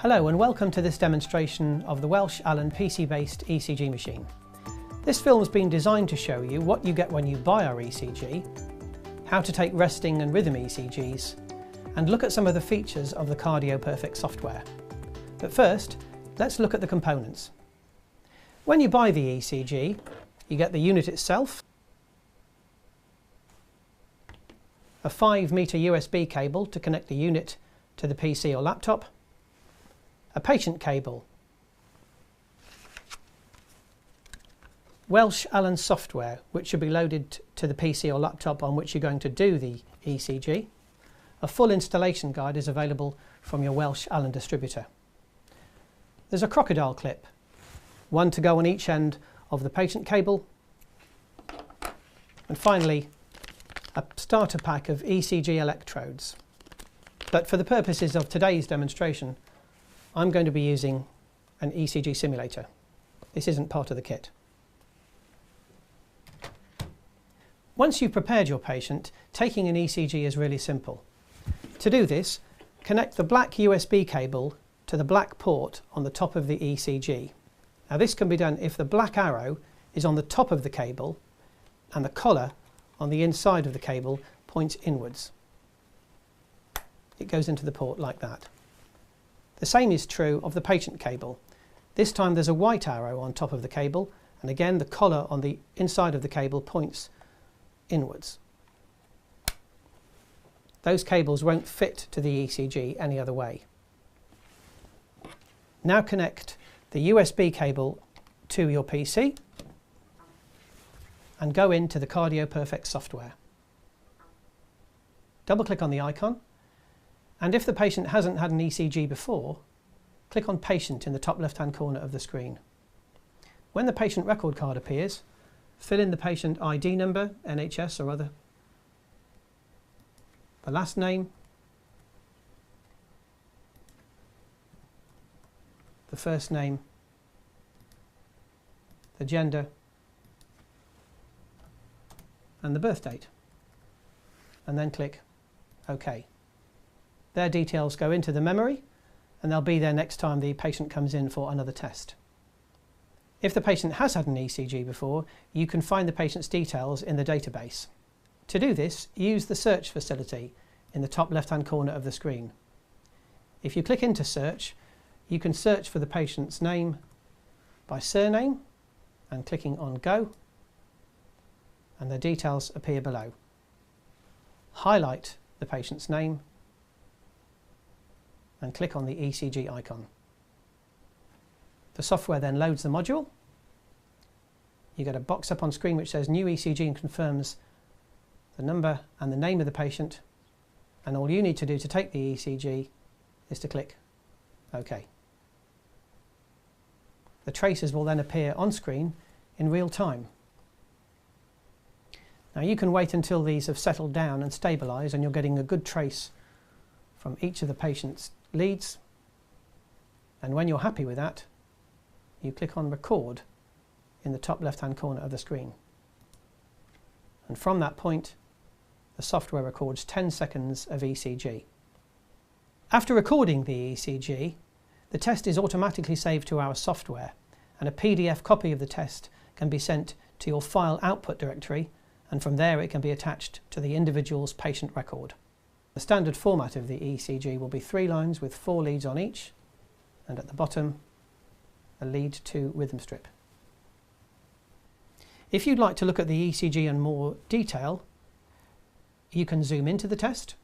Hello and welcome to this demonstration of the Welch Allyn PC-based ECG machine. This film has been designed to show you what you get when you buy our ECG, how to take resting and rhythm ECGs, and look at some of the features of the CardioPerfect software. But first, let's look at the components. When you buy the ECG, you get the unit itself, a 5-metre USB cable to connect the unit to the PC or laptop, a patient cable, Welch Allyn software which should be loaded to the PC or laptop on which you're going to do the ECG. A full installation guide is available from your Welch Allyn distributor. There's a crocodile clip, one to go on each end of the patient cable, and finally a starter pack of ECG electrodes. But for the purposes of today's demonstration, I'm going to be using an ECG simulator. This isn't part of the kit. Once you've prepared your patient, taking an ECG is really simple. To do this, connect the black USB cable to the black port on the top of the ECG. Now this can be done if the black arrow is on the top of the cable and the collar on the inside of the cable points inwards. It goes into the port like that. The same is true of the patient cable. This time there's a white arrow on top of the cable, and again the collar on the inside of the cable points inwards. Those cables won't fit to the ECG any other way. Now connect the USB cable to your PC and go into the CardioPerfect software. Double click on the icon, and if the patient hasn't had an ECG before, click on Patient in the top left-hand corner of the screen. When the patient record card appears, fill in the patient ID number, NHS or other, the last name, the first name, the gender, and the birth date, and then click OK. Their details go into the memory and they'll be there next time the patient comes in for another test. If the patient has had an ECG before, you can find the patient's details in the database. To do this, use the search facility in the top left-hand corner of the screen. If you click into search, you can search for the patient's name by surname and clicking on Go, and the details appear below. Highlight the patient's name and click on the ECG icon. The software then loads the module. You get a box up on screen which says New ECG and confirms the number and the name of the patient, and all you need to do to take the ECG is to click OK. The traces will then appear on screen in real time. Now you can wait until these have settled down and stabilised and you're getting a good trace from each of the patient's leads, and when you're happy with that, you click on Record in the top left-hand corner of the screen. And from that point, the software records 10 seconds of ECG. After recording the ECG, the test is automatically saved to our software, and a PDF copy of the test can be sent to your file output directory, and from there it can be attached to the individual's patient record. The standard format of the ECG will be 3 lines with 4 leads on each, and at the bottom a lead to rhythm strip. If you'd like to look at the ECG in more detail, you can zoom into the test,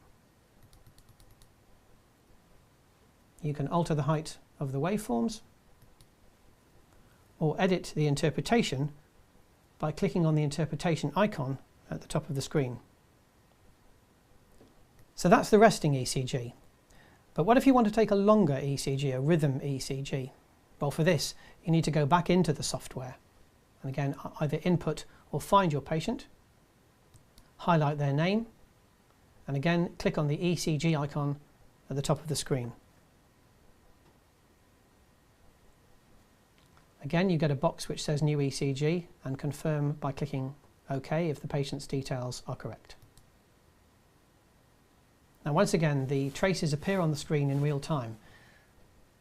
you can alter the height of the waveforms, or edit the interpretation by clicking on the interpretation icon at the top of the screen. So that's the resting ECG. But what if you want to take a longer ECG, a rhythm ECG? Well, for this, you need to go back into the software. And again, either input or find your patient, highlight their name, and again, click on the ECG icon at the top of the screen. Again, you get a box which says New ECG and confirm by clicking OK if the patient's details are correct. Now once again, the traces appear on the screen in real time.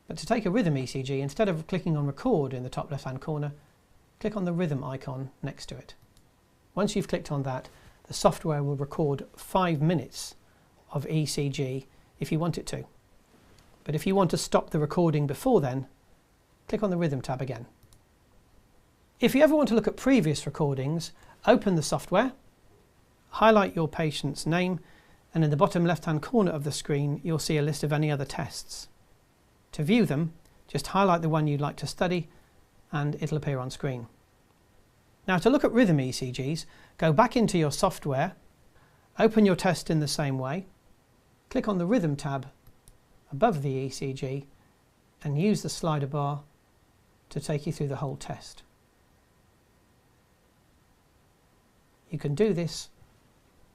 But to take a rhythm ECG, instead of clicking on record in the top left hand corner, click on the rhythm icon next to it. Once you've clicked on that, the software will record 5 minutes of ECG if you want it to. But if you want to stop the recording before then, click on the rhythm tab again. If you ever want to look at previous recordings, open the software, highlight your patient's name, and in the bottom left hand corner of the screen you'll see a list of any other tests. To view them, just highlight the one you'd like to study and it'll appear on screen. Now to look at rhythm ECGs, go back into your software, open your test in the same way, click on the rhythm tab above the ECG and use the slider bar to take you through the whole test. You can do this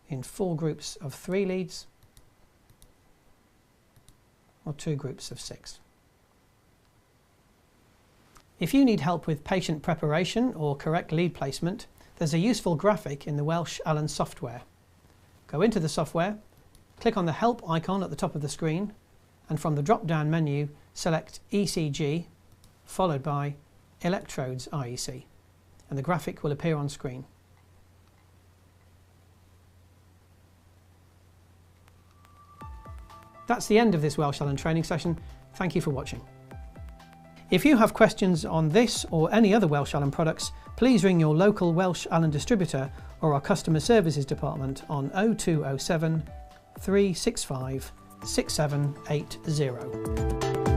in 4 groups of 3 leads or 2 groups of 6. If you need help with patient preparation or correct lead placement, there's a useful graphic in the Welch Allyn software. Go into the software, click on the Help icon at the top of the screen, and from the drop-down menu select ECG followed by Electrodes IEC, and the graphic will appear on screen. That's the end of this Welch Allyn training session. Thank you for watching. If you have questions on this or any other Welch Allyn products, please ring your local Welch Allyn distributor or our customer services department on 0207 365 6780.